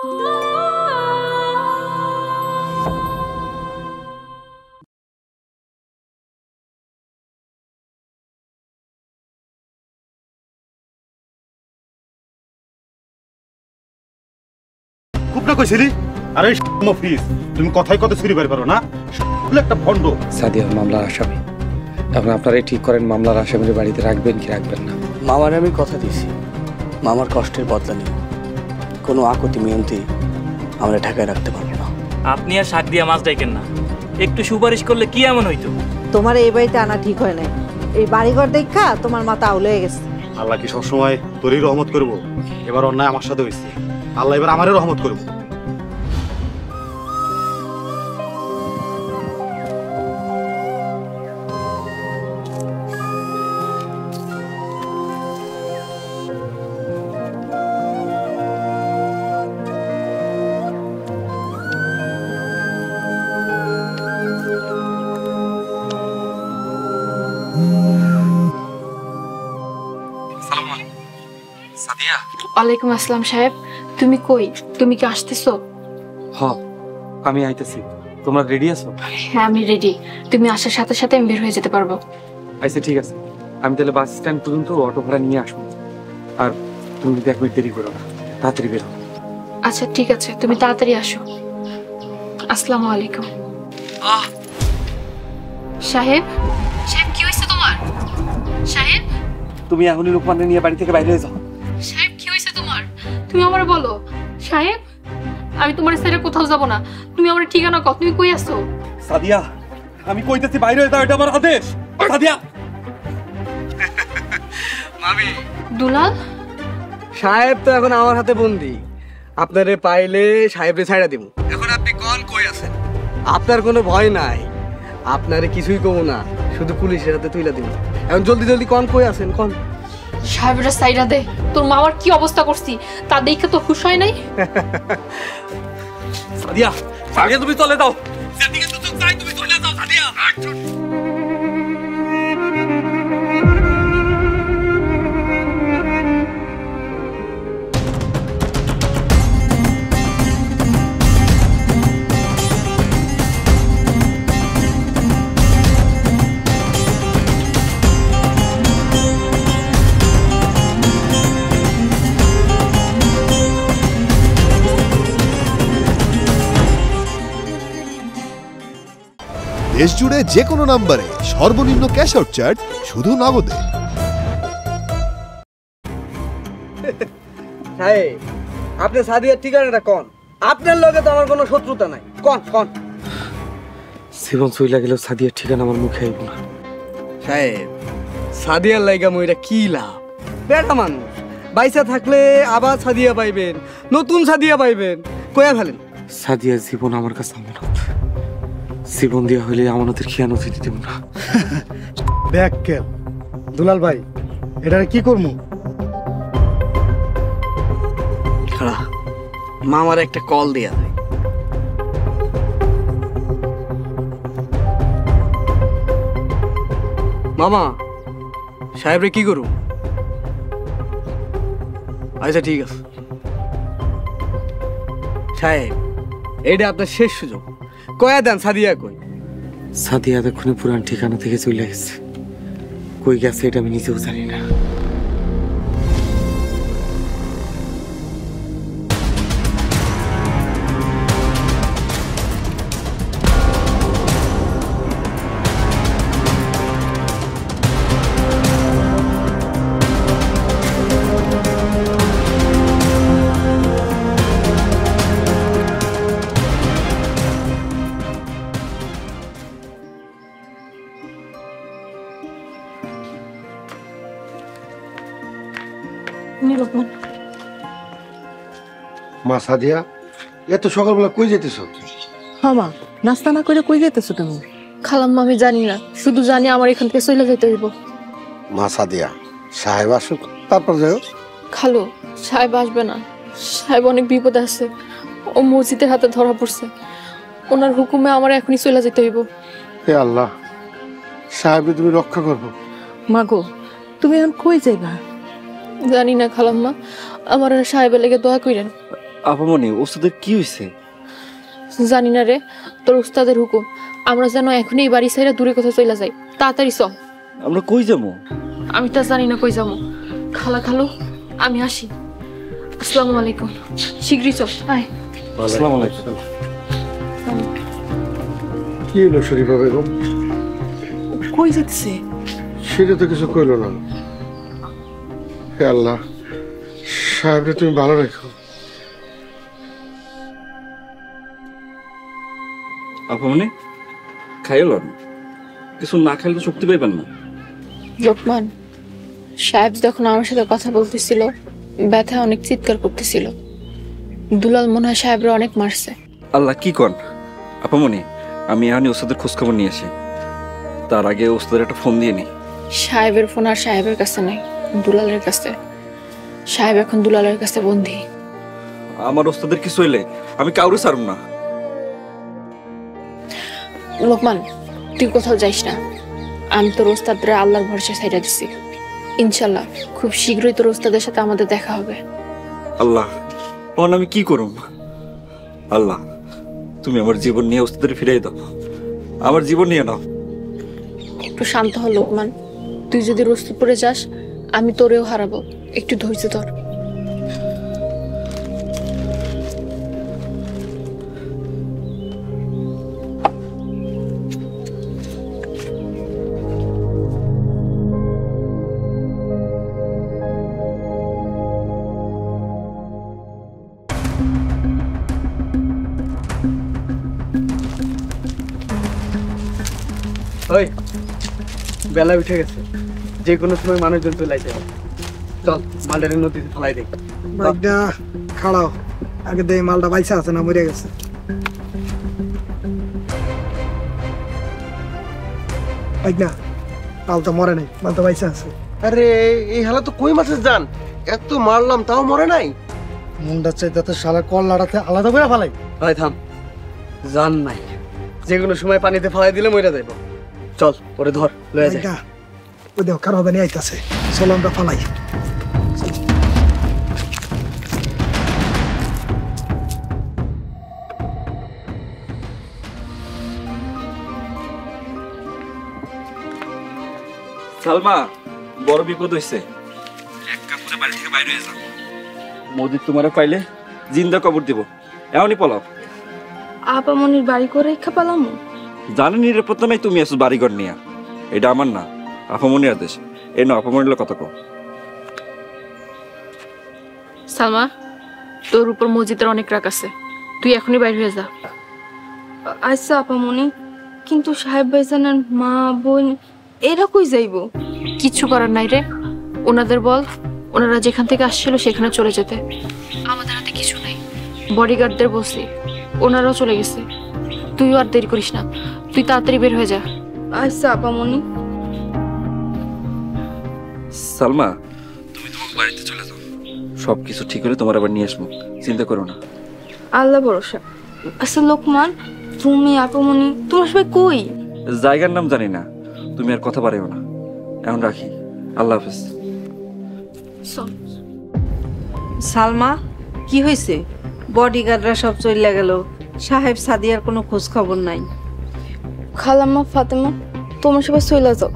খুব না কইছিলি আরে মফিজ তুমি কথাই কথা ছুরি বের করো না একটা ভন্ড সাদিয়ার মামলার আসামি এখন আপনারাই ঠিক করেন মামলার আসামির বাড়িতে রাখবেন কি রাখবেন না মামার আমি কথা দিছি মামার কষ্টের বদলা নিব কোনো আকতি মিয়ন্তি আমরা ঢাকায় রাখতে পারবো না আপনি আর শাক দিয়া মাছ ডাইকেন না একটু সুপারিশ করলে কি এমন হইতো তোমার এই বাড়িতে আনা ঠিক হয় নাই এই বাড়িঘর দেখা তোমার মাথা আউলে হয়ে গেছে আল্লাহ কি সবসময় তোরই রহমত করবো এবার অন্যায় আমার সাথে হয়েছে আল্লাহ এবার আমারই রহমত করবো ওয়ালাইকুম আসসালাম সাহেব তুমি কই তুমি কি আসতেছো হ্যাঁ আমি আইতেছি তোমরা রেডি আছো হ্যাঁ আমি রেডি তুমি আসার সাথে সাথে আমি বের হয়ে যেতে পারবো আচ্ছা ঠিক আছে আমি তাহলে বাস স্ট্যান্ড পর্যন্ত অটো ভাড়া নিয়ে আসবো আর তুমি যদি 1 মিনিট দেরি করো না তাড়াতাড়ি বের হও আচ্ছা ঠিক আছে তুমি তাড়াতাড়ি আসো আসসালামু আলাইকুম সাহেব সাহেব কি হইছে তোমার সাহেব তুমি এখনই লোকমানকে নিয়ে বাড়ি থেকে বাইরে হয়ে যাও সাহেব কি হইছে তোমার তুমি আমারে বলো সাহেব আমি তোমার ছেড়ে কোথাও যাব না তুমি আমার ঠিকানা কত তুমি কই আছো সাদিয়া আমি কইতেছি বাইরে হয়ে যাও এটা আমার আদেশ সাদিয়া মামি দুলাল সাহেব তো এখন আমার হাতে বন্দি আপনারে পাইলে সাহেবরে ছাইড়া দিব এখন আপনি কোন কই আছেন আপনার কোনো ভয় নাই আপনারে কিছুই কমু না শুধু পুলিশের হাতে তুইলা দিব এখন জলদি জলদি কোন কই আছেন কোন সাহেবের সাইডা দে তোর মামার কি অবস্থা করছি তা দেখে তো খুশ হয় নাই সাদিয়া সাদিয়া তুমি চলে যাও যেদিকে তো চাই তুমি চলে যাও সাদিয়া দেশ জুড়ে যে কোনো নম্বরে সর্বনিম্ন ক্যাশ আউট চার্জ শুধু নগদে আপনি সাদিয়ার ঠিকানাটা কোন আপনার লগে তো আমার কোনো শত্রুতা নাই কোন কোন জীবন চইলা গেল সাদিয়ার ঠিকানা আমার মুখে আইব না সাহেব সাদিয়ার লাইগা মইরা কি লাভ বেটা মানুষ বাইসা থাকলে আবার সাদিয়া পাইবেন নতুন সাদিয়া পাইবেন কয়া ফেলেন সাদিয়ার জীবন আমার কাছে আমানত জীবন দেওয়া হইলে আমানতের খেয়ানত দিতে দেব না দেখ কেল দুলাল ভাই এটারে কি করবো মামার একটা কল দেয়া যায় মামা সাহেবরে কি করু আচ্ছা ঠিক আছে সাহেব এইটা আপনার শেষ সুযোগ কয়া দেন সাদিয়া কই সাদিয়া এতক্ষণে পুরান ঠিকানা থেকে চলে গেছে কই গেছে এটা আমি নিজেও জানি না মা সাদিয়া এত সকালবেলা কই যেতেছো হ্যাঁ মা নাস্তা না করে কই যেতেছো তুমি খালাম্মা আমি জানি না শুধু জানি আমার এখান থেকে চলে যেতে হইব মা সাদিয়া সাহেব আসুক তারপর যাও খালো সাহেব আসবে না সাহেব অনেক বিপদে আছে ও মসজিদের হাতে ধরা পড়ছে ওনার হুকুমে আমার এখনই চলে যেতে হইব হে আল্লাহ সাহেব তুমি রক্ষা করবো মা গো তুমি এখন কই যাইবা জানি না খালাম্মা আমার সাহেবের লেগে দোয়া কইরেন আপামনি ওস্তাদের কি হয়েছে? জানি না রে, তোর উস্তাদের হুকুম আমরা যেন এখনই এই বাড়ি ছেড়ে দূরে কোথাও চলে যাই। তাড়াতাড়ি চল। আমরা কই যাবো? আমি তা জানি না কই যাবো। খালা খালু আমি আসি। আসসালামু আলাইকুম। শীঘ্রই চল। আয়। আসসালামু আলাইকুম। কি হলো শরীফা বেগম? কই যাচ্ছে? সেটা তো কিছু কইলো না। হে আল্লাহ, সাহেবরে তুমি ভালো রেখো। আপামনি খাইল কিছু না খাইলে তো শক্তি পাইবেন না। লোকমান, সাহেব যখন আমার সাথে কথা বলতেছিল ব্যথা অনেক চিৎকার করতেছিল। দুলাল মনে হয় সাহেবরা অনেক মারছে। আল্লাহ কি কন আপামনি, আমি এখানে ওস্তাদের খোঁজখবর নিয়ে আসি। তার আগে ওস্তাদের একটা ফোন দিয়ে নি। সাহেবের ফোন আর সাহেবের কাছে নাই, দুলালের কাছে। সাহেব এখন দুলালের কাছে বন্দী। আমার ওস্তাদের কিছু হইলে আমি কাউরে ছাড়ব না। লোকমান, তুই কোথাও যাইস না। আমি তোর ওস্তাদরা আল্লাহর ভরসা ছাইড়া দিছি। ইনশাল্লাহ খুব শীঘ্রই তোর ওস্তাদের সাথে আমাদের দেখা হবে। আল্লাহ, তখন আমি কি করুম? আল্লাহ, তুমি আমার জীবন নিয়ে ওস্তাদের ফিরাই দাও। আমার জীবন নিয়ে নাও। একটু শান্ত হ লোকমান। তুই যদি রস্তুপুরে যাস আমি তোরেও হারাবো। একটু ধৈর্য ধর। ওই বেলা উঠে গেছে, যে কোনো সময় মানুষজন চলে আসে। চল মালটারে নদীতে ফেলাই দেখ। বাইকটা খাড়াও, আগে দেই মালটা বাইসা আছে না মরে গেছে। বাইকটা মাল তো মরে নাই, মাল তো বাইসা আছে। আরে এই হালা তো কই মাছের জান, এত মারলাম তাও মরে নাই। মুন্ডা চাইতে তো শালা কল লাড়াতে আলাদা করে ফেলাই। ভাই থাম, জান নাই, যে কোনো সময় পানিতে ফেলাই দিলে মরে যাইব। চল ওরে ধর, লয়ে যাই। বাইকটা ওই দেখো কারো হবে নিয়ে আইতাছে, চলো আমরা ফালাই। সালমা, বড় বিপদ হইছে। এক কাপড়ে বাড়ি থেকে বাইরে হয়ে যাও। মোদি তোমারে পাইলে জিন্দা কবর দিব। এমনই পলাও। আপামনির বাড়ি করে ইচ্ছা পালাম। জানি নিরাপত্তা নাই, তুমি আসো বাড়িঘর নিয়ে। এটা আমার না, আপামনির আদেশ। এ না আপামনির কথা কও। সালমা, তোর উপর মসজিদের অনেক রাগ আছে, তুই এখনই বাইরে হয়ে যা। আচ্ছা আপামনি, কিন্তু সাহেব ভাইজানের মা বোন এরা কই যাইব? কিচ্ছু করার নাই রে, ওনাদের বল ওনারা যেখান থেকে আসছিল সেখানে চলে যেতে। আমাদের হাতে কিছু নাই। বডিগার্ডদের বলছি, ওনারাও চলে গেছে। তুইও আর দেরি করিস না, তুই তাড়াতাড়ি বের হয়ে যা। আচ্ছা আপামনি। সালমা, তুমি তোমার বাড়িতে চলে যাও। সবকিছু ঠিক হলে তোমার আবার নিয়ে আসবো, চিন্তা করো না। আল্লাহ ভরসা। আচ্ছা লোকমান, তুমি আপামনি তোমরা সবাই কই? জায়গার নাম জানি না, তুমি আর কথা বাড়াইও না। এখন রাখি, আল্লাহ হাফেজ। সালমা, কি হয়েছে? বডিগার্ডরা সব চলে গেল, সাহেব সাদিয়ার কোনো খোঁজ খবর নাই। খালাম্মা ফাতেমা, তোমরা সবাই চলে যাও,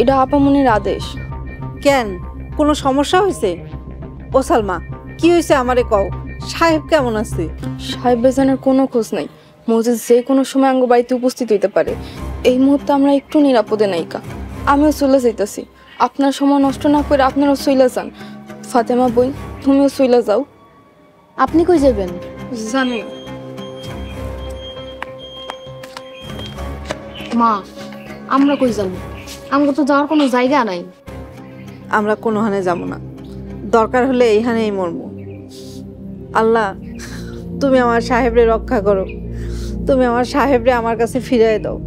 এটা আপামনির আদেশ। কেন, কোনো সমস্যা হয়েছে? ও সালমা, কি হয়েছে আমারে কও। সাহেব কেমন আছে? সাহেব ভাইজানের কোনো খোঁজ নাই। মসজিদ যে কোনো সময় আঙ্গ বাড়িতে উপস্থিত হইতে পারে। এই মুহূর্তে আমরা একটু নিরাপদে নাইকা। আমিও চলে যাইতাছি, আপনার সময় নষ্ট না করে আপনারাও চলে যান। ফাতেমা বোন, তুমিও চলে যাও। আপনি কই যাবেন? জানি মা, আমরা কই যাব? আমরা তো যাওয়ার কোনো জায়গা নাই। আমরা কোনোখানে যাব না, দরকার হলে এইখানেই মরবো। আল্লাহ, তুমি আমার সাহেবরে রক্ষা করো, তুমি আমার সাহেবরে আমার কাছে ফিরিয়ে দাও।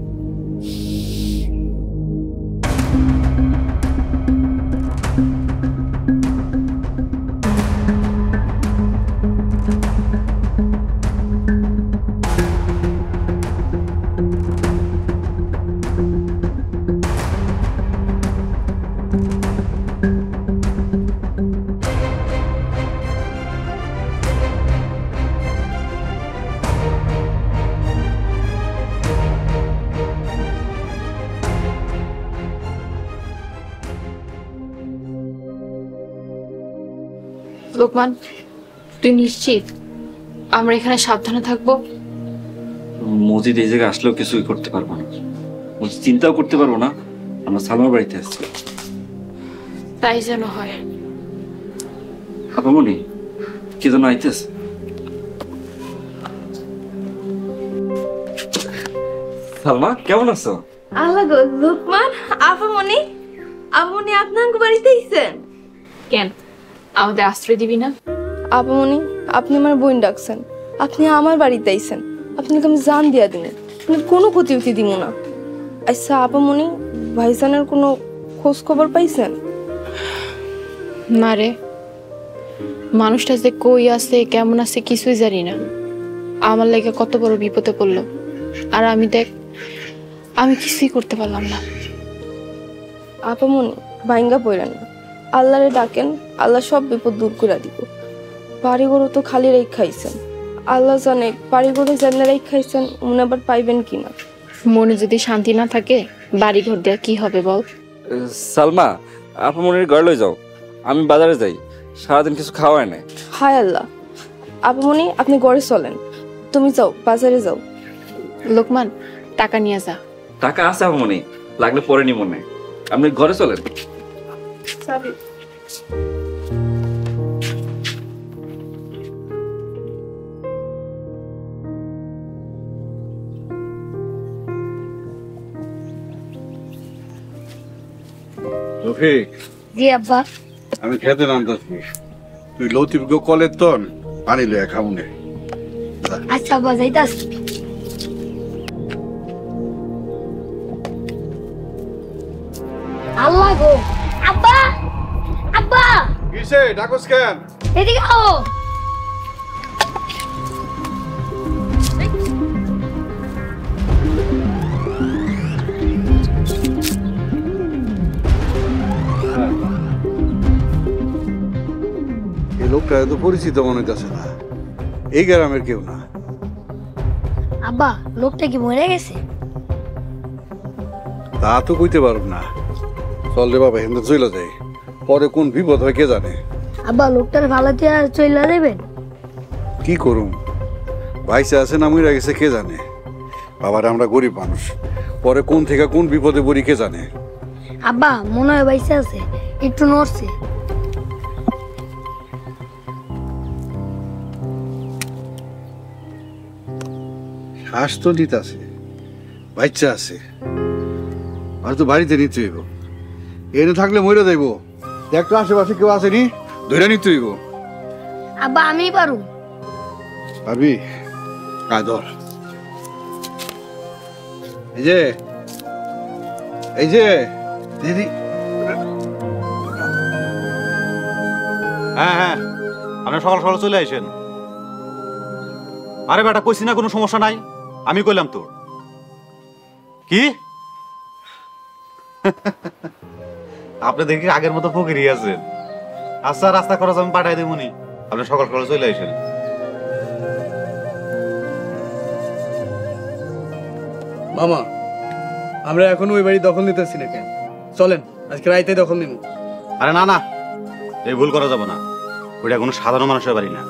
লোকমান, তুই নিশ্চিত আমরা এখানে সাবধানে থাকবো? মজিদ এই জায়গায় আসলেও কিছুই করতে পারবো না, মজিদ চিন্তাও করতে পারবো না আমরা সালমার বাড়িতে আসছি। তাই যেন হয়। আপামনি কে যেন আইতেছে। সালমা কেমন আছো? আল্লাহ গো, লোকমান, আপামনি, আপনি আপনার বাড়িতে আইছেন কেন, আমাদের আশ্রয় দিবি না? আপামনি, আপনি আমার বোন ডাকছেন, আপনি আমার বাড়িতে আইছেন, আপনাকে আমি জান দিয়া দিন, আপনার কোনো ক্ষতি উতি দিব না। আচ্ছা আপামনি, ভাইজানের কোনো খোঁজ খবর পাইছেন? না রে, মানুষটা যে কই আছে কেমন আছে কিছুই জানি না। আমার লাগে কত বড় বিপদে পড়লো, আর আমি দেখ, আমি কিছুই করতে পারলাম না। আপামনি, ভাইঙ্গা পড়েন না, আল্লাহরে ডাকেন, আল্লাহ সব বিপদ দূর করে দিব। বাড়িঘরও তো খালি খাইছেন, আল্লাহ জানে বাড়িঘরে জানারাই খাইছেন, মনে আবার পাইবেন কিনা। মনে যদি শান্তি না থাকে বাড়িঘর দেওয়া কি হবে বল? সালমা, আপামনির ঘরে লই যাও, আমি বাজারে যাই, সারাদিন কিছু খাওয়াই নাই। হায় আল্লাহ, আপামনি আপনি ঘরে চলেন, তুমি যাও বাজারে যাও। লোকমান, টাকা নিয়ে যা। টাকা আছে আপামনি, লাগলে পরে নি মনে, আপনি ঘরে চলেন। রফিক, জি আব্বা। আমি খেতে নামতেছি, তুই লতিফকে কলের তন পানি লইয়া খামুনে। আচ্ছা আব্বা, যাইতাছি। আল্লাহ গো, আব্বা, আব্বা, কিসে ডাকস কেন? এদিকে আও। এই লোকটা এত পরিচিত মনে হইতেছে না, এই গ্রামের কেউ না। আব্বা, লোকটা কি মরে গেছে? তা তো কইতে পারব না, চল রে বাবা, হিন্দু চলে যাই, পরে কোন বিপদ হয় কে জানে। আব্বা, লোকটার ভালোতে আর চইলা দেবেন? কি করুম, ভাইসে আছে না মইরা গেছে কে জানে। বাবার আমরা গরিব মানুষ, পরে কোন থেকে কোন বিপদে পড়ি কে জানে। আব্বা, মনে হয় বাইসে আছে, একটু নড়ছে। শ্বাস তো নিতে আছে, বাচ্চা আছে, আর তো বাড়িতে নিতে হইব। এনে থাকলে মরে যাইব, দেখতো আশেপাশে কেউ আসেনি, ধরে নিতে হইব। আব্বা, আমি পারু। পারবি? কাজ ধর। এই যে, এই যে দিদি। হ্যাঁ হ্যাঁ, আপনি সকাল সকাল চলে আসেন। আরে বেটা, কইছি না কোনো সমস্যা নাই, আমি কইলাম তো। কি আপনি দেখি আগের মতো ফকিরই আছেন। আচ্ছা, রাস্তা খরচ আমি পাঠাই দেবনি, আপনি সকাল সকাল চলে আসেন। মামা, আমরা এখন ওই বাড়ি দখল নিতেছি না কেন? চলেন আজকে রাইতে দখল নিব। আরে না না, এই ভুল করা যাবে না, ওইটা কোনো সাধারণ মানুষের বাড়ি না,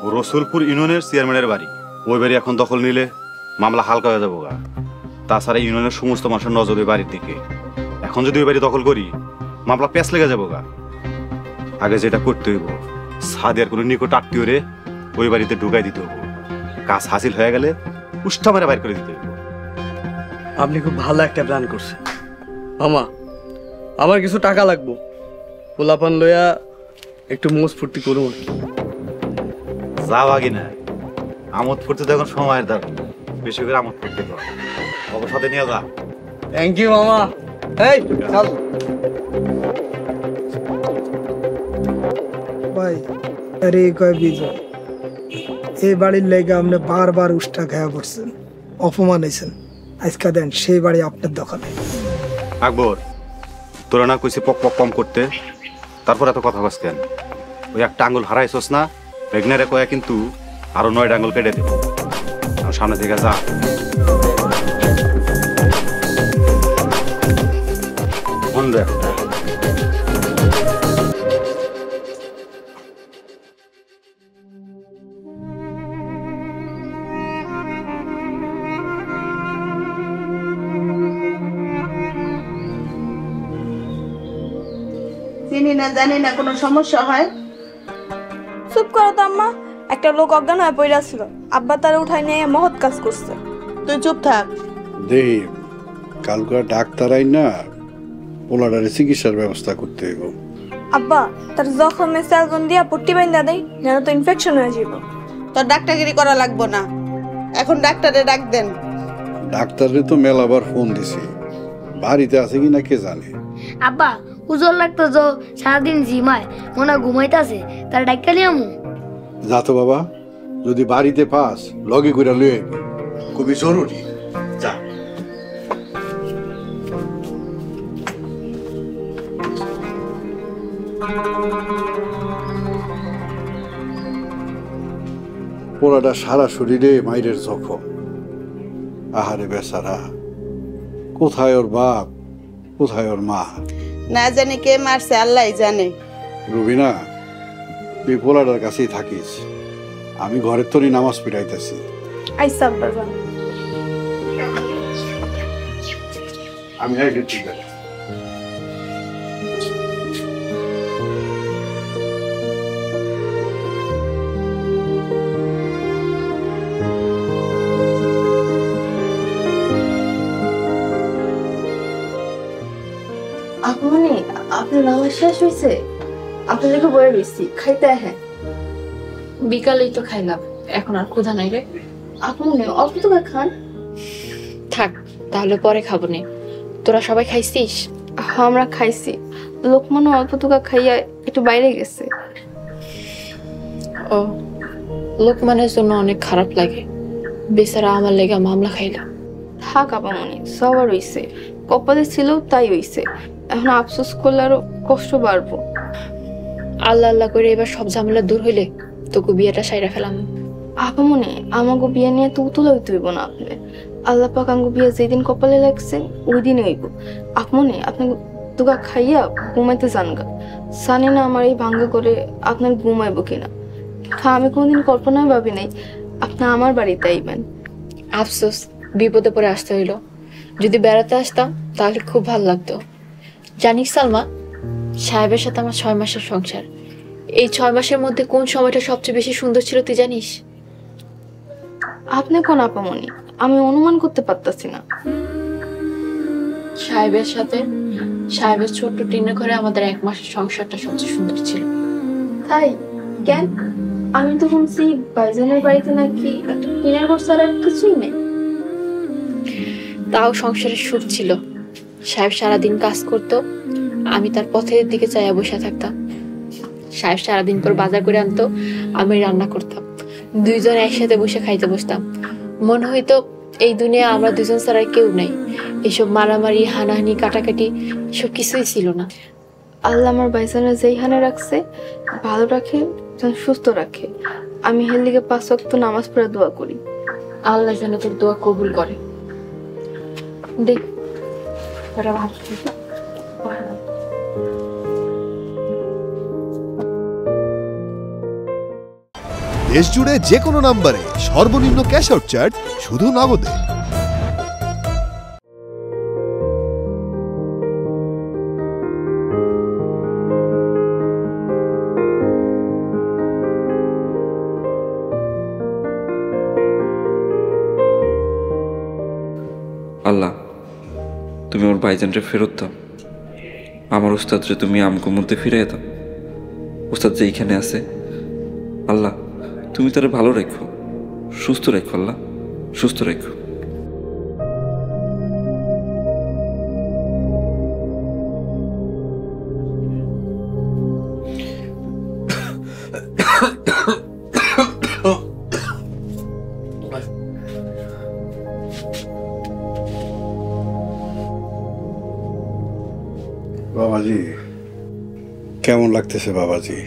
ও রসুলপুর ইউনিয়নের চেয়ারম্যানের বাড়ি। ওই বাড়ি এখন দখল নিলে মামলা হালকা হয়ে যাবো গা। তাছাড়া ইউনিয়নের সমস্ত মানুষের নজর ওই বাড়ির দিকে। এখন যদি ওই বাড়ি দখল করি, মামলা পেঁচ লেগে যাবো গা। আগে যেটা করতে হইব, সাদিয়ার কোনো নিকট আত্মীয় রে ওই বাড়িতে ঢুকাই দিতে হইব। কাজ হাসিল হয়ে গেলে উষ্ঠা মেরে বাইর করে দিতে হইব। আপনি খুব ভালো একটা প্ল্যান করছেন মামা। আমার কিছু টাকা লাগবো, পোলাপান লইয়া একটু মোজ ফুর্তি করুন। যাও আগে না, আমোদ করতে তো এখন সময়ের দাম, বেশি করে আমোদ করতে তো বাবার সাথে নিয়ে যা। থ্যাংক ইউ মামা। এই চল ভাই। আরে কয় বিজয়, এই বাড়ির লেগে আপনি বারবার উষ্টা খায়া করছেন, অপমান হয়েছেন। আজকে দেন সেই বাড়ি আপনার দখলে। আকবর, তোরা না কইছি পক পক কম করতে, তারপর এত কথা কস কেন? ওই একটা আঙ্গুল হারাইছস না, বেগনারে কয়া কিন্তু আরো 9টা আঙ্গুল কেটে দেব। সামনে থেকে যা। মন রে একটা। চিনি না জানি না কোনো সমস্যা হয়? চুপ করো তো আম্মা, একটা লোক অজ্ঞান হয়ে পড়ে ছিল, আব্বা তারা উঠায় নিয়ে মহৎ কাজ করছে। তুই চুপ থাক। দেহি কালকে ডাক্তার আই না পোলাডারে চিকিৎসার ব্যবস্থা করতে হইব। আব্বা তার জখমে স্যালগন দিয়া পট্টি বাইন্ধা দেয়, যেন তো ইনফেকশন হয়ে যাব। তোর ডাক্তারগিরি করা লাগবো না, এখন ডাক্তারে ডাক দেন। ডাক্তারে তো মেলাবার ফোন দিছি, বাড়িতে আছে কিনা কে জানে। আব্বা উজল লাগতো যে সারাদিন জিমায় মনে ঘুমাইতেছে, তার ডাক্তার নিয়ে আমু। যা তো বাবা, যদি বাড়িতে পাস লগে করে লয়ে আইবি, খুবই জরুরি। যা। পোড়াটা সারা শরীরে মাইরের জখম। আহারে বেচারা, কোথায় ওর বাপ, কোথায় ওর মা? না জানি কে মারছে, আল্লাহ জানে। রুবিনা, তুই পোলাটার কাছেই থাকিস, আমি ঘরের তোরই নামাজ পড়াইতেছি। আইসা আব্বা যান। আমি আইলে ঠিক আছে। আপনি আপনার নামাজ শেষ হয়েছে? আপনার দেখে বয়ে রয়েছি, খাইতে হ্যাঁ। বিকালেই তো খাইলাম, এখন আর ক্ষুধা নাই রে। আপনি অল্প তো খান। থাক তাহলে পরে খাবো নে। তোরা সবাই খাইছিস? হ্যাঁ আমরা খাইছি, লোকমানও অল্প টুকা খাইয়া একটু বাইরে গেছে। ও, লোকমানের জন্য অনেক খারাপ লাগে, বেচারা আমার লেগা মামলা খাইলাম। থাক আপামনি, সবার হইছে, কপালে ছিল তাই হইছে, এখন আফসোস করলে আরো কষ্ট বাড়বো। আল্লাহ আল্লাহ করে এবার সব ঝামেলা দূর হইলে তোকে বিয়েটা সাইরা ফেলাম। আপামনি আমাকে বিয়ে নিয়ে তো উতলা হইতে হইব না। আপনি আল্লাহ পাক আঙ্গু বিয়ে যেদিন কপালে লাগছে ওই দিনে হইব। আপনি আপনাকে দুগা খাইয়া ঘুমাইতে যান গা, জানি না আমার এই ভাঙ্গা করে আপনার ঘুমাইব কিনা। আমি কোনদিন কল্পনায় ভাবি নাই আপনি আমার বাড়িতে আইবেন। আফসোস বিপদে পড়ে আসতে হইলো, যদি বেড়াতে আসতাম তাহলে খুব ভালো লাগতো। জানিস সালমা, সাহেবের সাথে আমার 6 মাসের সংসার, এই 6 মাসের মধ্যে কোন সময়টা সবচেয়ে বেশি সুন্দর ছিল তুই জানিস? আপনি কোন আপামনি, আমি অনুমান করতে পারতাছি না। সাহেবের সাথে সাহেবের ছোট্ট টিনের ঘরে আমাদের 1 মাসের সংসারটা সবচেয়ে সুন্দর ছিল। তাই কেন? আমি তো শুনছি ভাইজানের বাড়িতে নাকি একটা টিনের ঘর ছাড়া কিছুই নেই। তাও সংসারের সুখ ছিল। সাহেব সারাদিন কাজ করতো, আমি তার পথের দিকে চাইয়া বসে থাকতাম। সাহেব সারাদিন পর বাজার করে আনতো, আমি রান্না করতাম, দুইজন একসাথে বসে খাইতে বসতাম। মনে হইতো এই দুনিয়া আমরা দুজন ছাড়া কেউ নাই। এসব মারামারি, হানাহানি, কাটাকাটি সব কিছুই ছিল না। আল্লাহ আমার ভাইজানের যেইখানে রাখছে ভালো রাখে, যেন সুস্থ রাখে। আমি হের লিগে 5 ওয়াক্ত নামাজ পড়ে দোয়া করি, আল্লাহ যেন তোর দোয়া কবুল করে। দেখ দেশ জুড়ে যে কোনো নম্বরে সর্বনিম্ন ক্যাশ আউট চার্জ শুধু নগদে। আল্লাহ, তুমি আমার ভাইজানরে ফেরত দাও। আমার উস্তাদরে তুমি আমগো মধ্যে ফিরাই দাও। উস্তাদ যে এইখানে আছে, আল্লাহ তুমি তারে ভালো রেখো, সুস্থ রেখো। আল্লাহ সুস্থ রেখো। বাবাজি, কেমন লাগতেছে বাবাজি?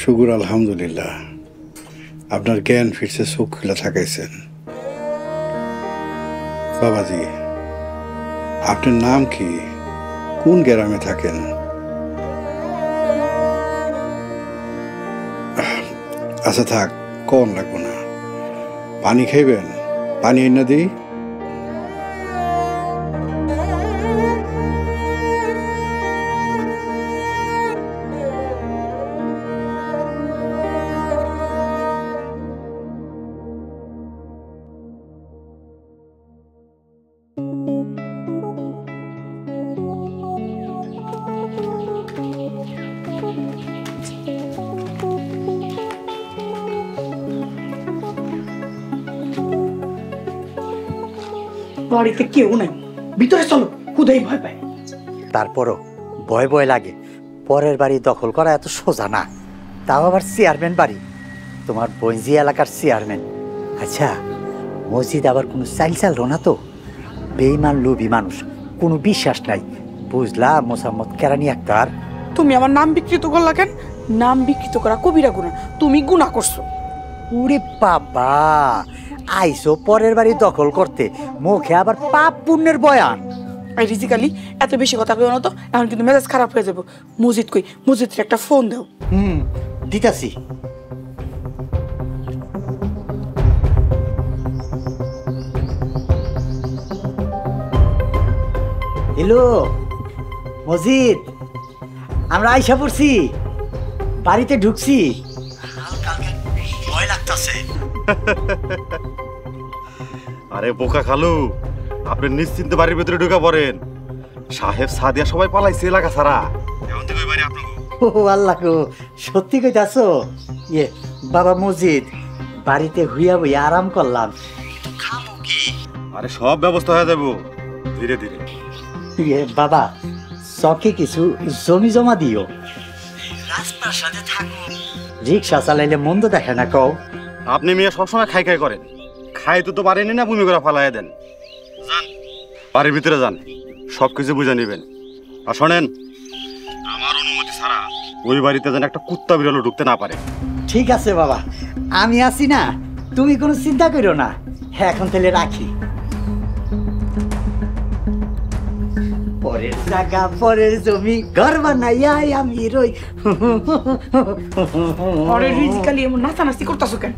শুকুর আলহামদুলিল্লাহ, আপনার জ্ঞান ফিরছে, চোখ খুলে থাকাইছেন। বাবাজি, আপনার নাম কি? কোন গ্রামে থাকেন? আচ্ছা থাক, কোন লাগবো না। পানি খাইবেন? পানি এনে দিই। বাড়িতে কেউ নাই, ভিতরে চলো, খুদাই ভয় পায়। তারপরও ভয় ভয় লাগে, পরের বাড়ি দখল করা এত সোজা না, তাও আবার চেয়ারম্যান বাড়ি, তোমার বঞ্জি এলাকার চেয়ারম্যান। আচ্ছা, মসজিদ আবার কোনো চাল চাললো না তো? বেইমান লোভী মানুষ, কোনো বিশ্বাস নাই, বুঝলা মোসাম্মদ কেরানি আক্তার? তুমি আমার নাম বিকৃত করলা কেন? নাম বিকৃত করা কবিরা গুনাহ, তুমি গুনাহ করছো। ওরে বাবা, আইসো পরের বাড়ি দখল করতে, মুখে আবার পাপ পুণ্যের বয়ান। এই রিজিক আলী, এত বেশি কথা কইও না তো, এখন কিন্তু মেজাজ খারাপ হয়ে যাবো। মসজিদ কই, মসজিদে একটা ফোন দাও। দিতাছি। হ্যালো মসজিদ, আমরা আইসা পড়ছি, বাড়িতে ঢুকছি। ভয় লাগতাছে। আরে বোকা খালু, আপনি নিশ্চিন্তে বাড়ির ভিতরে ঢুকে পড়েন। সাহেব সাদিয়া সবাই পালাইছে এলাকা ছাড়া। এখন থেকে ওই বাড়ি আপনার। ও আল্লাহ গো, সত্যি কইতাছো? ইয়ে বাবা মসজিদ, বাড়িতে হুইয়া বইয়া আরাম করলাম, খাবো কি? আরে সব ব্যবস্থা হয়ে যাবো ধীরে ধীরে। ইয়ে বাবা, চকে কিছু জমি জমা দিও, রাজপ্রাসাদে থাকো, রিক্সা চালাইলে মন্দ দেখে না কও। আপনি মেয়ে সবসময় খাই খাই করেন, খাইতে তো পারেনি না, বমি করে ফালাই দেন। যান বাড়ির ভিতরে যান, সবকিছু বুঝে নেবেন। আর শোনেন, আমার অনুমতি ছাড়া ওই বাড়িতে যেন একটা কুত্তা বিড়ালও ঢুকতে না পারে। ঠিক আছে বাবা, আমি আছি না, তুমি কোনো চিন্তা করো না। হ্যাঁ, এখন তাহলে রাখি। পরের জায়গা পরের জমি ঘর বানাইয়া আমি রই। আরে রিজিক আলী, এমন নাচানাচি করতেছো কেন?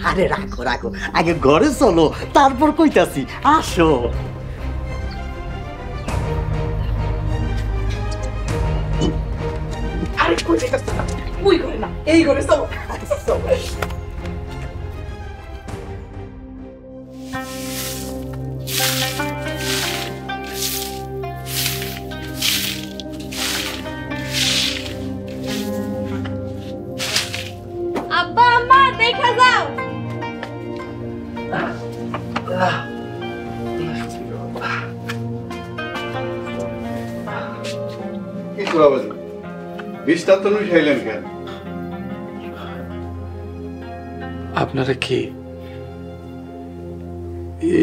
আরে রাখো রাখো, আগে ঘরে চলো, তারপর কইতাছি, আসো। আরে কই যাইতাছো? ওই ঘরে না, এই ঘরে চলো। আব্বা আম্মা দেখা যাও। কি বাবা, বিস্তার তো খাইলেন কেন? আপনারা কে?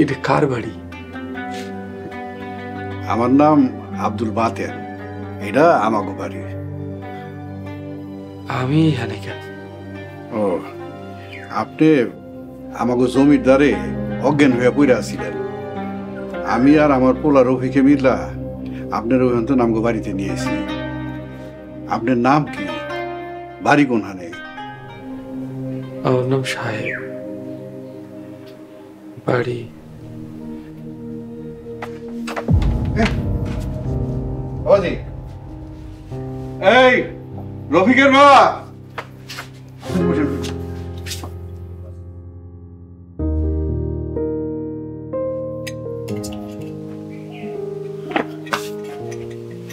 এটা কার বাড়ি? আমার নাম আব্দুল বাতের, এটা আমাগো বাড়ি। আমি এখানে কেন? ও, আপনি আমাগো জমির দ্বারে অজ্ঞান হয়ে পড়ে আসছিলেন। আমি আর আমার পোলা রফিকে মিল্লা আপনার ওখান নামগো বাড়িতে নিয়েছি। আপনার নাম কি, বাড়ি কোনখানে? আমার নাম সাহেব, বাড়ি এই রফিকের মা।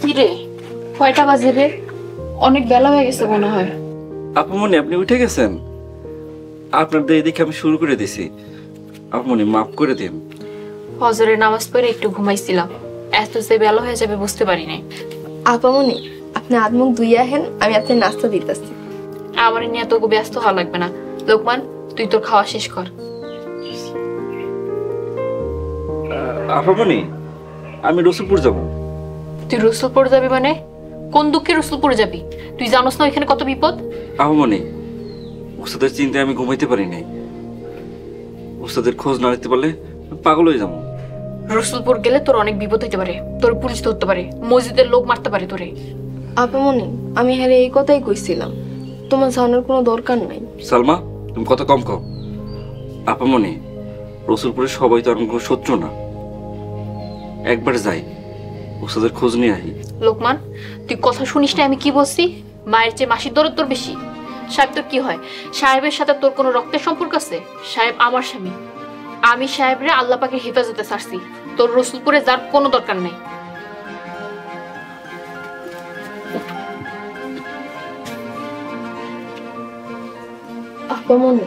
কি রে, কয়টা বাজে রে? অনেক বেলা হয়ে গেছে মনে হয়। আপুমনি, আপনি উঠে গেছেন? আপনার দেরি দেখে আমি শুরু করে দিছি। আপুমনি মাফ করে দিন। ফজরের নামাজ পড়ে একটু ঘুমাইছিলাম, এত যে বেলা হয়ে যাবে বুঝতে পারি নাই। আপামনি, আপনি হাত মুখ ধুইয়া আহেন, আমি আপনার নাস্তা দিতেছি। আমার নিয়ে এত ব্যস্ত হওয়া লাগবে না। লোকমান, তুই তোর খাওয়া শেষ কর। আপুমনি, আমি রসুলপুর যাব। তুই রসুলপুর যাবি মানে? কোন দুঃখে রসুলপুর যাবি? তুই জানোস না এখানে কত বিপদ? আপুমনি, ওস্তাদের চিন্তায় আমি ঘুমাইতে পারি নাই। ওস্তাদের খোঁজ না নিতে পারলে পাগল হয়ে যাবো। রসুলপুর গেলে তোর অনেক বিপদ হইতে পারে, তোর পুলিশ ধরতে পারে, মসজিদের লোক মারতে পারে তোরে। আপামনি, আমি হ্যাঁ এই কথাই কইছিলাম, তোমার জানার কোনো দরকার নাই। সালমা, তুমি কথা কম কও। আপামনি, রসুলপুরের সবাই তো আর কোনো শত্রু না। একবার যাই, ওস্তাদের খোঁজ নিয়ে আহি। লোকমান, তুই কথা শুনিস না আমি কি বলছি? মায়ের চেয়ে মাসির দরদ তোর বেশি। সাহেব তোর কি হয়? সাহেবের সাথে তোর কোনো রক্তের সম্পর্ক আছে? সাহেব আমার স্বামী। আমি সাহেবরে আল্লাহ পাকের হেফাজতে ছাড়ছি, তোর রসুলপুরে যার কোনো দরকার নেই। আপামনি,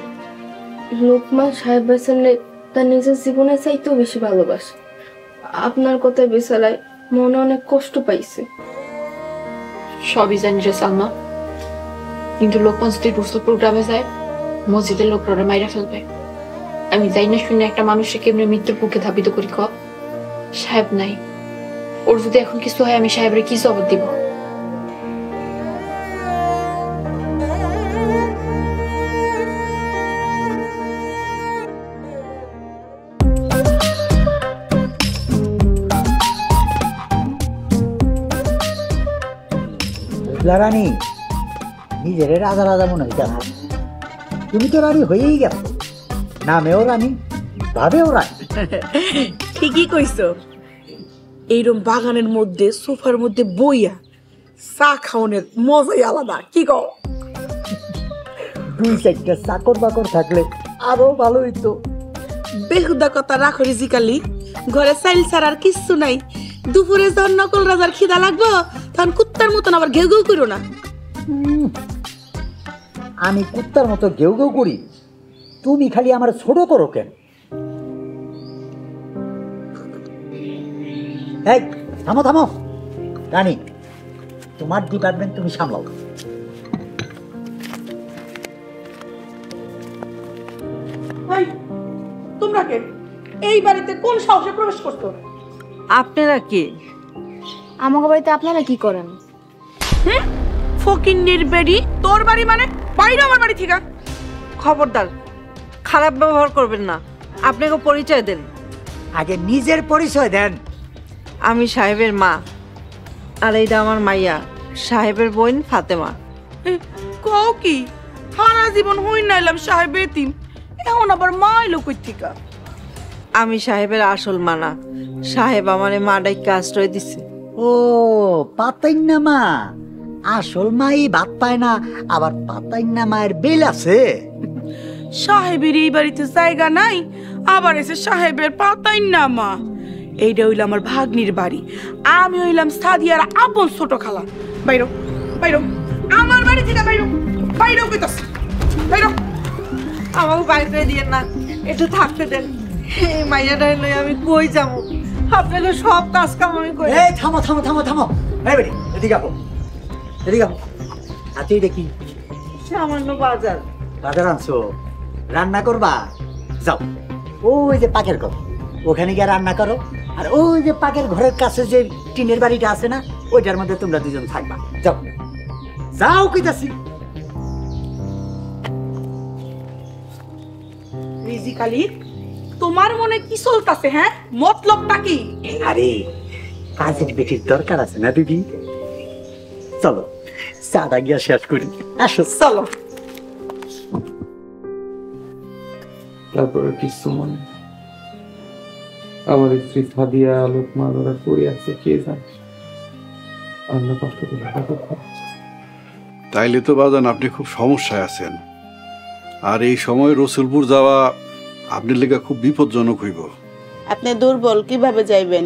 লোকমান সাহেবের সামনে তার নিজের জীবনের চাইতেও বেশি ভালোবাসে। আপনার কথায় বেচারায় মনে অনেক কষ্ট পাইছে। সবই জানি রে সালমা, কিন্তু লোকমান যদি রসুলপুর গ্রামে যায় মসজিদের লোকরা মাইরা ফেলবে। আমি যাই না শুনে একটা মানুষকে কেমনি মৃত্যুর বুকে ধাবিত করি ক? সাহেব নাই, ওর যদি এখন কিছু হয় আমি সাহেবের কি জবাব দিব? রানী নিজের রাজা রাজা মনে হইতে না, তুমি তো রানী হয়েই গেল, নামেও রানী ভাবেও রানী। ঠিকই কইছো। এইরকম বাগানের মধ্যে সোফার মধ্যে বইয়া চা খাওয়ানোর মজাই আলাদা, কি কও? 2-4টা চাকর বাকর থাকলে আরো ভালো হইতো। বেহুদা কথা রাখো রিজিকালি, ঘরে চাইল ছাড়া আর কিচ্ছু নাই। দুপুরে যখন নকল রাজার খিদা লাগবো তখন কুত্তার মতন আবার ঘেউ ঘেউ করো না। আমি কুত্তার মতো ঘেউ ঘেউ করি, তুমি খালি আমার ছোট করো কেন? এই থামো থামো, রানী তোমার ডিপার্টমেন্ট তুমি সামলাও। তোমরা কে? এই বাড়িতে কোন সাহসে প্রবেশ করছো? আপনারা কে? আমাকে বাড়িতে আপনারা কি করেন? ফকিন্নির বেডি, তোর বাড়ি মানে বাইরে আমার বাড়ি থেকে। খবরদার, খারাপ ব্যবহার করবেন না। আপনাকে পরিচয় দেন। আগে নিজের পরিচয় দেন। আমি সাহেবের মা, আর এইটা আমার মাইয়া, সাহেবের বোন ফাতেমা। কও কি? সারা জীবন হই নাইলাম সাহেব এতিম, এখন আবার মা এলো কই থেকে? আমি সাহেবের আসল মানা। সাহেব আমারে মা ডাইকা আশ্রয় দিছে। ও পাতাই না মা, আসল মাই ভাত পায় না, আবার পাতাই না মায়ের বেল আছে। সাহেবের এই বাড়িতে জায়গা নাই, আবার এসে সাহেবের পাতাই না মা। এইটা হইল আমার ভাগ্নির বাড়ি, আমি হইলাম সাদিয়ার আপন ছোট খালা। বাইরো বাইরো, আমার বাড়ি থেকে বাইরো, বাইরো কইতাছ, বাইরো। আমাকে বাইর করে দিয়েন না, একটু থাকতে দেন। এই মাইয়াটা লই আমি কই যাবো? আপনাকে সব কাজ কাম আমি করি। এই থামো থামো থামো থামো, এই বেটি এদিকে আপো, এদিকে আপো। আচ্ছা এটা কি? সামান্য বাজার। বাজার আনছো? রান্না করবা? যাও ওই যে পাকের ঘর, ওখানে গিয়ে রান্না করো। আর ওই যে পাকের ঘরের কাছে যে টিনের বাড়িটা আছে না, ওইটার মধ্যে তোমরা দুজন থাকবা। যাও যাও কইতাছি। রিজিকালি, তোমার মনে কি চলতেছে? হ্যাঁ, মতলবটা কি? আরে কাজের বেটির দরকার আছে না দিদি? চলো চাটা গিয়া শেষ করি, আসো চলো। তারপরে কিছু মনে, আমার স্ত্রী সাদিয়া লোকমান ওরা কই আছে কে জানে। আমরা কষ্ট করে তাইলে তো বাজান আপনি খুব সমস্যায় আছেন, আর এই সময় রসুলপুর যাওয়া আপনার লেগে খুব বিপজ্জনক হইব। আপনি দুর্বল, কিভাবে যাইবেন?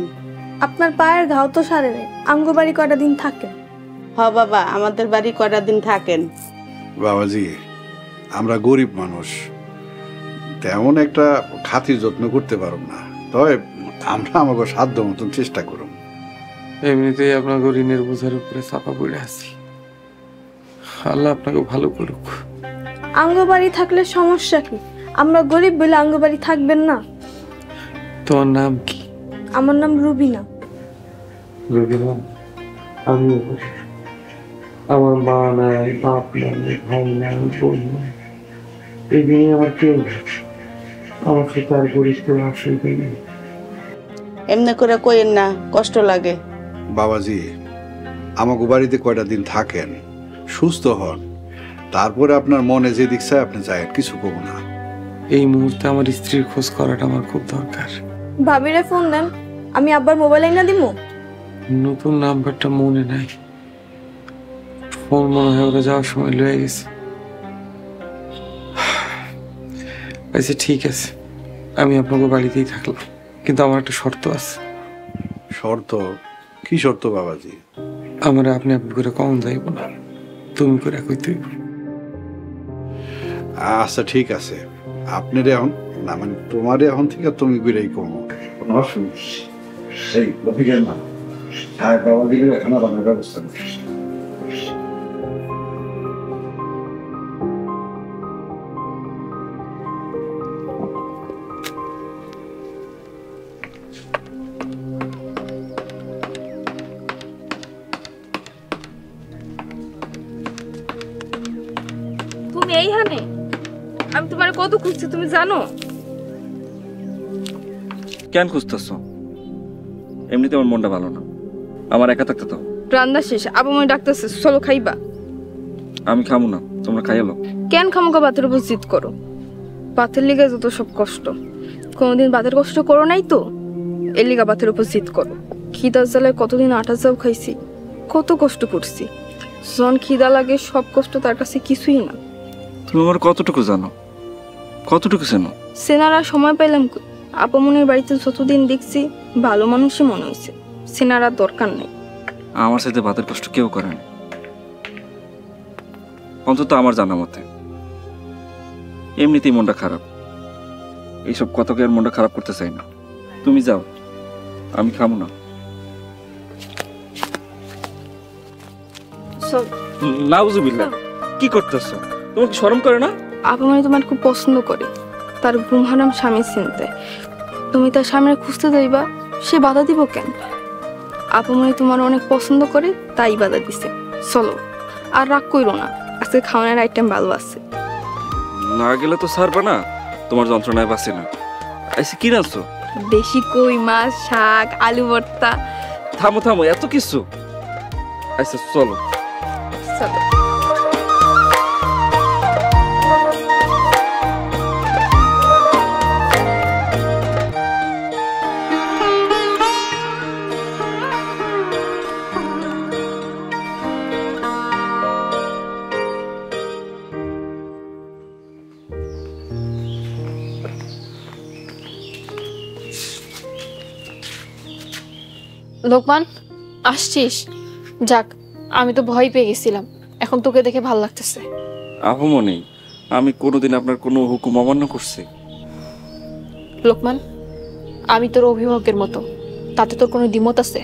আপনার পায়ের ঘাও তো সারে নেই, আঙ্গো বাড়ি কয়টা দিন থাকেন? হ বাবা, আমাদের বাড়ি কয়টা দিন থাকেন। বাবাজি, আমরা গরিব মানুষ, তেমন একটা খাতির যত্ন করতে পারব না, তবে আমরা আমাকে সাধ্য মতন চেষ্টা করব। এমনিতেই আপনাকে ঋণের বোঝার উপরে চাপা পড়ে আছি, আল্লাহ আপনাকে ভালো করুক। আঙ্গো বাড়ি থাকলে সমস্যা কি? আমরা গরিব বলে আঙ্গো বাড়ি থাকবেন না? তোমার নাম কি? আমার নাম রুবিনা। রুবিনা, আমি আমার মা নাই, বাপ নাই, ভাই নাই, বোন নাই, এই দিনে আমার কেউ আমার সাথে আর গরিব কেউ আসে। এমনি করে কইেন না, কষ্ট লাগে। বাবাজি, আমাকে বাড়িতে কয়টা দিন থাকেন, সুস্থ হন, তারপরে আপনার মনে যে দিক চায় আপনি যায়, কিছু কব না। এই মুহূর্তে আমার স্ত্রীর খোঁজ করাটা আমার খুব দরকার। ভাবিরে ফোন দেন, আমি আব্বার মোবাইল আইনা দিমু। নতুন নাম্বারটা মনে নাই, ফোন মনে হয় ওরা যাওয়ার সময় লয়ে গেছে। আচ্ছা ঠিক আছে, আমি আপনাকে বাড়িতেই থাকলাম, কিন্তু আমার একটা শর্ত আছে। শর্ত? কি শর্ত বাবাজি? আমার আপনি আপনি করে কম যাইব না, তুমি করে কইতে। আচ্ছা ঠিক আছে, আপনার এখন না মানে তোমার এখন থেকে তুমি ঘুরেই কমো কোনো অসুবিধা সেই রফিকের মা সাহেব বাবা দিলে খানা বানানোর ব্যবস্থা নেই। তুমি এইখানে? আমি তোমার কত খুঁজছি তুমি জানো? কেন খুঁজতেছ? এমনিতে আমার মনটা ভালো না, আমার একা থাকতে দাও। রান্না শেষ, আবু মই ডাকতেছে, চলো খাইবা। আমি খামু না, তোমরা খাইয়ালো। কেন খামোকা বাতের উপর জিদ করো? বাতের লিগে যত সব কষ্ট, কোনোদিন বাতের কষ্ট করো নাই তো, এর লিগা বাতের উপর জিদ করো। খিদার জ্বালায় কতদিন আটা চাও খাইছি, কত কষ্ট করছি। যখন খিদা লাগে সব কষ্ট তার কাছে কিছুই না। তুমি আমার কতটুকু জানো, কতটুকু জানো? সেনারা সময় পাইলাম, আপামনের বাড়িতে যতদিন দেখছি ভালো মানুষই মনে হয়েছে, সেনারা দরকার নেই। আমার সাথে ভাতের কষ্ট কেউ করে না, অন্তত আমার জানা মতে। এমনিতেই মনটা খারাপ, এইসব কথাকে আর মনটা খারাপ করতে চাই না। তুমি যাও, আমি খাবো না। নাউজুবিল্লাহ, কি করতেছো? তোমার কি শরম করে না? আপামনি তোমার খুব পছন্দ করে, তার ঘুম হারাম স্বামীর চিন্তায় তুমি তার স্বামীর খুঁজতে যাইবা, সে বাধা দিব কেন? আপামনি তোমার অনেক পছন্দ করে তাই বাধা দিছে। চলো, আর রাগ করো না, আজকে খাওয়ানোর আইটেম ভালো আছে। না গেলে তো ছাড়বা না, তোমার যন্ত্রণায় বাঁচি না। আইসি কি রাখছো? দেশি কই মাছ, শাক, আলু ভর্তা। থামো থামো, এত কিছু? আচ্ছা চলো। চলো। লোকমান, আসছিস? যাক, আমি তো ভয় পেয়ে গেছিলাম, এখন তোকে দেখে ভালো লাগতেছে। আপামনি, আমি কোনোদিন আপনার কোনো হুকুম অমান্য করছি? লোকমান, আমি তোর অভিভাবকের মতো, তাতে তোর কোনো দ্বিমত আছে?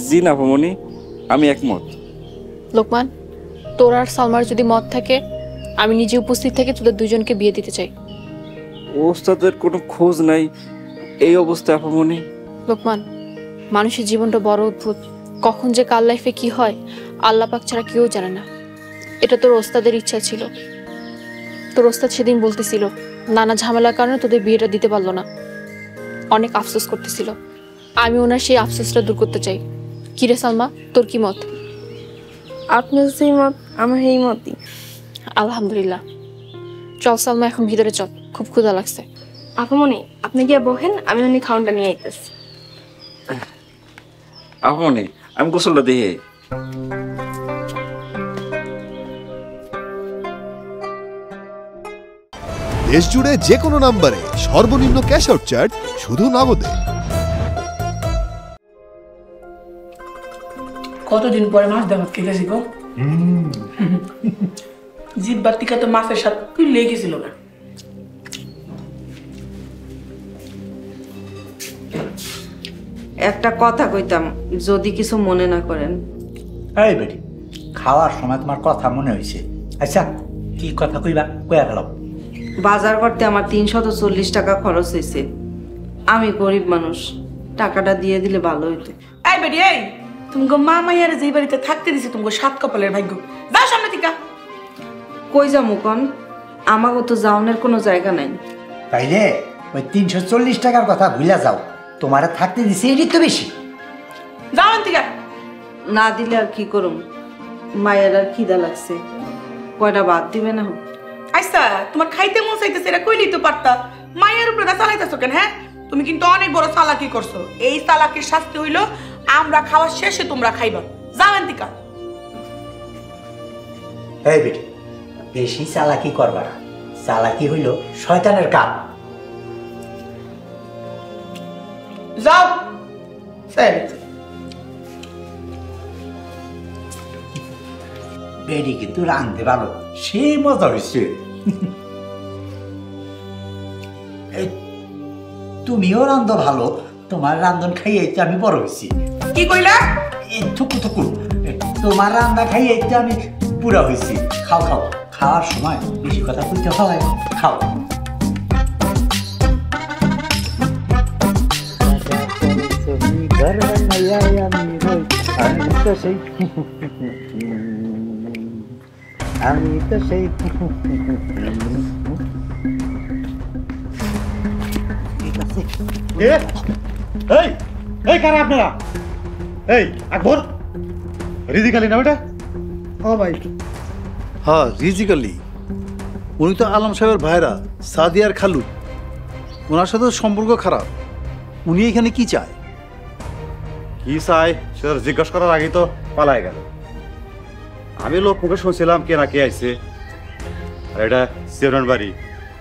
জি না আপামনি, আমি একমত। লোকমান, তোর আর সালমার যদি মত থাকে, আমি নিজে উপস্থিত থেকে তোদের দুজনকে বিয়ে দিতে চাই। ওস্তাদের কোনো খোঁজ নাই এই অবস্থায় আপামনি। লোকমান, মানুষের জীবনটা বড় অদ্ভুত, কখন যে কার লাইফে কি হয় আল্লাহ পাক ছাড়া কেউ জানে না। এটা তোর ওস্তাদের ইচ্ছা ছিল। তোর ওস্তাদ সেদিন বলতেছিল নানা ঝামেলার কারণে তোদের বিয়েটা দিতে পারলো না, অনেক আফসোস করতেছিল। আমি ওনার সেই আফসোসটা দূর করতে চাই। কিরে সালমা, তোর কি মত? আপনার সেই মত আমার এই মতই। আলহামদুলিল্লাহ। চল সালমা, এখন ভিতরে চল, খুব ক্ষুধা লাগছে। আপামনি, আপনি গিয়ে বহেন, আমি উনি খাউনটা নিয়ে আইতেছি। আপামনি, আমি গোসলটা দিয়ে। দেশ জুড়ে যে কোনো নম্বরে সর্বনিম্ন ক্যাশ আউট চার্জ শুধু নগদে। কতদিন পরে মাছ দেখাত খেয়েছি গো। জিব্বার টিকা তো মাছের সাথে তুই লেগেছিল না। একটা কথা কইতাম, যদি কিছু মনে না করেন। এই বেটি, খাওয়ার সময় তোমার কথা মনে হয়েছে। আচ্ছা, কি কথা কইবা, কইয়া গেল। বাজার করতে আমার 340 টাকা খরচ হয়েছে। আমি গরিব মানুষ, টাকাটা দিয়ে দিলে ভালো হইতো। এই বেটি, এই তুমি গো মা মাইয়ারে যেই বাড়িতে থাকতে দিছি, তুমি সাত কপালের ভাগ্য। যাও সামনে থেকে। কই যাবো কন? আমাকে তো যাওনের কোনো জায়গা নাই। তাইলে ওই 340 টাকার কথা ভুলে যাও, তোমার থাকতে দিছে এটি তো বেশি। যাও থেকে। না দিলে আর কি করুম, মায়ের আর খিদা লাগছে, কয়টা বাদ দিবে না? আচ্ছা, তোমার খাইতে মন চাইতেছে, এটা কইলেই তো পারতা। মায়ের উপরে না চালাইতেছো কেন? হ্যাঁ, তুমি কিন্তু অনেক বড় চালাকি করছো। এই চালাকির শাস্তি হইলো আমরা খাওয়ার শেষে তোমরা খাইবা। যাবেন টিকা। এই বেটি, বেশি চালাকি করবা না, চালাকি হইল শয়তানের কাম। যাও। বেডি কিন্তু রাঁধতে ভালো, সে মজা হয়েছে। তুমিও রান্ধো ভালো, তোমার রান্ধন খাইয়ে তো আমি বড় হয়েছি। কি কইলা? থুকু থুকু, তোমার রান্না খাইয়ে তো আমি পুরা হয়েছি। খাও খাও, খাওয়ার সময় বেশি কথা বলতে হয়, খাও। আমি তো সেই এই কারা আপনারা? এই আকবর, রিজিক আলী না বেটা? হ্যাঁ ভাই। হ্যাঁ রিজিক আলী, উনি তো আলম সাহেবের ভাইরা সাদিয়ার খালু। ওনার সাথে সম্পর্ক খারাপ। উনি এখানে কি চায়? কি চাই সেটা জিজ্ঞাসা করার আগেই তো পালাই গেল। আমি লোক মুখে শুনছিলাম কে না কে আইছে, আর এটা চেয়ারম্যান বাড়ি,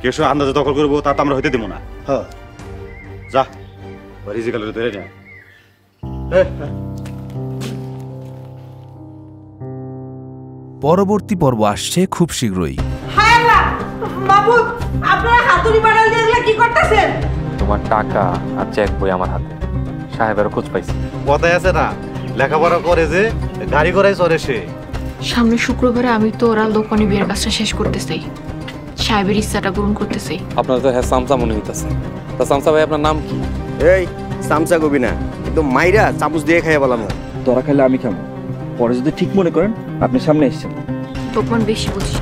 কে সব আন্দাজে দখল করবো তা তো আমরা হইতে দেবো না। হ্যাঁ যা, রিজিক আলী ধরে না। পরবর্তী পর্ব আসছে খুব শীঘ্রই। হায় আল্লাহ, মাহবুব আপনারা হাতুড়ি বাড়াল দিয়ে এগুলা কি করতেছেন? তোমার টাকা আর চেক বই আমার হাতে, সাহেবের খোঁজ পাইছি। কথায় আছে না, লেখাপড়া করে যে গাড়ি করাই চড়ে সে। সামনে শুক্রবারে আমি তো ওরা লোকমানি বিয়ের কাজটা শেষ করতে চাই, সাহেবের ইচ্ছাটা পূরণ করতে চাই। আপনার তো হ্যাঁ সামসা মনে হইতেছে। তা সামসা ভাই আপনার নাম কি? এই সামসা কবি না, একদম মাইরা চামচ দিয়ে খাইয়া বলাম। তোরা খাইলে আমি খাবো, পরে যদি ঠিক মনে করেন আপনি সামনে এসছেন। লোকমান বেশি বুঝিস